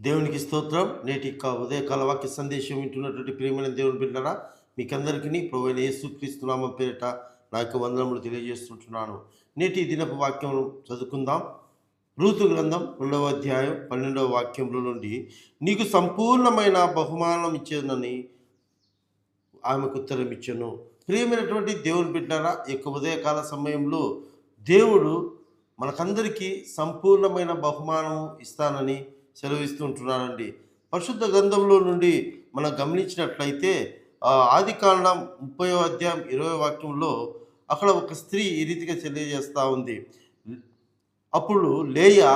దేవునికి స్తోత్రం. నేటి ఉదయకాల వాక్య సందేశం వింటున్నటువంటి ప్రియమైన దేవుని బిడ్డలారా, మీకందరికీ ప్రభువైన యేసుక్రీస్తు నామం పేరిట నా యొక్క వందనములు తెలియజేస్తుంటున్నాను. నేటి దినపు వాక్యం చదువుకుందాం. రూతు గ్రంథం 2వ అధ్యాయం 12వ వాక్యంలో నుండి, నీకు సంపూర్ణమైన బహుమానం ఇచ్చేనని ఆమెకు ఉత్తరం ఇచ్చెను. ప్రియమైనటువంటి దేవుని బిడ్డలారా, ఈ యొక్క ఉదయకాల సమయంలో దేవుడు మనకందరికీ సంపూర్ణమైన బహుమానం ఇస్తానని సెలవిస్తూ ఉంటున్నానండి. పరిశుద్ధ గ్రంథంలో నుండి మనం గమనించినట్లయితే ఆది కాండం 30వ అధ్యాయం 20వ వాక్యంలో అక్కడ ఒక స్త్రీ ఈ రీతిగా తెలియజేస్తూ ఉంది. అప్పుడు లేయా,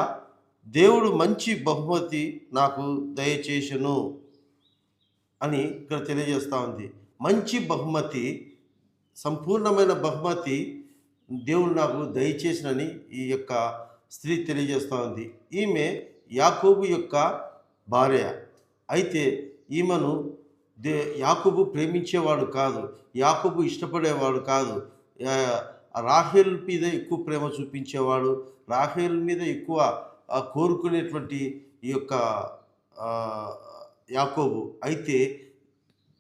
దేవుడు మంచి బహుమతి నాకు దయచేసెను అని ఇక్కడ తెలియజేస్తూ ఉంది. మంచి బహుమతి, సంపూర్ణమైన బహుమతి దేవుడు నాకు దయచేసినని ఈ యొక్క స్త్రీ తెలియజేస్తూ ఉంది. ఈమె యాకోబు యొక్క భార్య. అయితే ఈమెను యాకోబు ప్రేమించేవాడు కాదు, యాకోబు ఇష్టపడేవాడు కాదు. రాహేల్ మీద ఎక్కువ ప్రేమ చూపించేవాడు, రాహేల్ మీద ఎక్కువ కోరుకునేటువంటి ఈ యొక్క యాకోబు. అయితే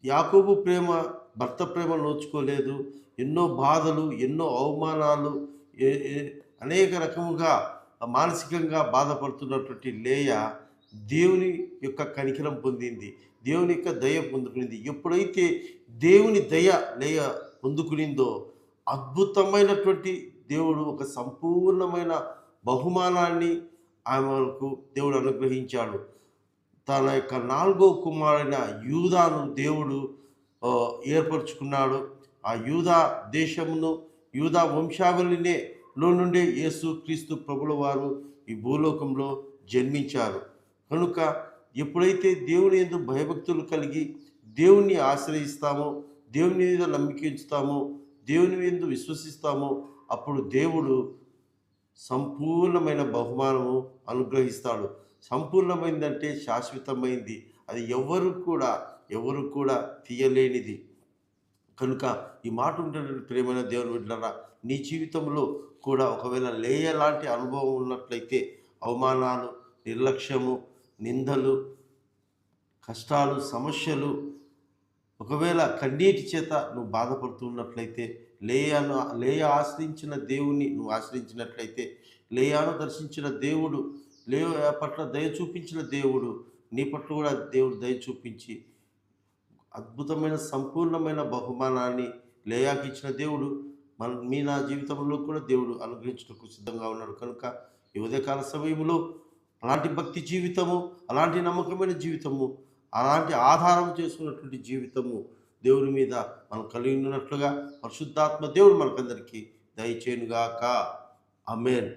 యాకోబు ప్రేమ భర్త ప్రేమ నోచుకోలేదు. ఎన్నో బాధలు, ఎన్నో అవమానాలు, అనేక రకముగా మానసికంగా బాధపడుతున్నటువంటి లేయా దేవుని యొక్క కనికరం పొందింది, దేవుని యొక్క దయ పొందుకునింది. ఎప్పుడైతే దేవుని దయ లేయ పొందుకునిందో, అద్భుతమైనటువంటి దేవుడు ఒక సంపూర్ణమైన బహుమానాన్ని ఆమెకు దేవుడు అనుగ్రహించాడు. తన యొక్క 4వ కుమారుడైన యూదాను దేవుడు ఏర్పరచుకున్నాడు. ఆ యూదా దేశమును, యూదా వంశావళినే లో నుండే యేసుక్రీస్తు ప్రభుల వారు ఈ భూలోకంలో జన్మించారు. కనుక ఎప్పుడైతే దేవుని యందు భయభక్తులు కలిగి దేవుణ్ణి ఆశ్రయిస్తామో, దేవుని మీద నమ్మిక ఉంచుతామో, దేవుని యందు విశ్వసిస్తామో, అప్పుడు దేవుడు సంపూర్ణమైన బహుమానము అనుగ్రహిస్తాడు. సంపూర్ణమైందంటే శాశ్వతమైంది, అది ఎవరు కూడా తీయలేనిది. కనుక ఈ మాట ఉంటున్నటువంటి ప్రియమైన దేవుని బిడ్డలారా, నీ జీవితంలో కూడా ఒకవేళ లేయ లాంటి అనుభవం ఉన్నట్లయితే, అవమానాలు, నిర్లక్ష్యము, నిందలు, కష్టాలు, సమస్యలు, ఒకవేళ కన్నీటి చేత నువ్వు బాధపడుతున్నట్లయితే, లేయ ఆశ్రయించిన దేవుణ్ణి నువ్వు ఆశ్రయించినట్లయితే, లేయాను దర్శించిన దేవుడు, లేయ పట్ల దయ చూపించిన దేవుడు నీ పట్ల కూడా దేవుడు దయ చూపించి అద్భుతమైన సంపూర్ణమైన బహుమానాన్ని లేయాకి ఇచ్చిన దేవుడు నా జీవితంలో కూడా దేవుడు అనుగ్రహించడానికి సిద్ధంగా ఉన్నాడు. కనుక ఈ ఉదయకాల సమయంలో అలాంటి భక్తి జీవితము, అలాంటి నమ్మకమైన జీవితము, అలాంటి ఆధారం చేసుకున్నటువంటి జీవితము దేవుని మీద మనం కలిగి ఉన్నట్లుగా పరిశుద్ధాత్మ దేవుడు మనకందరికీ దయచేయునుగాక. ఆమేన్.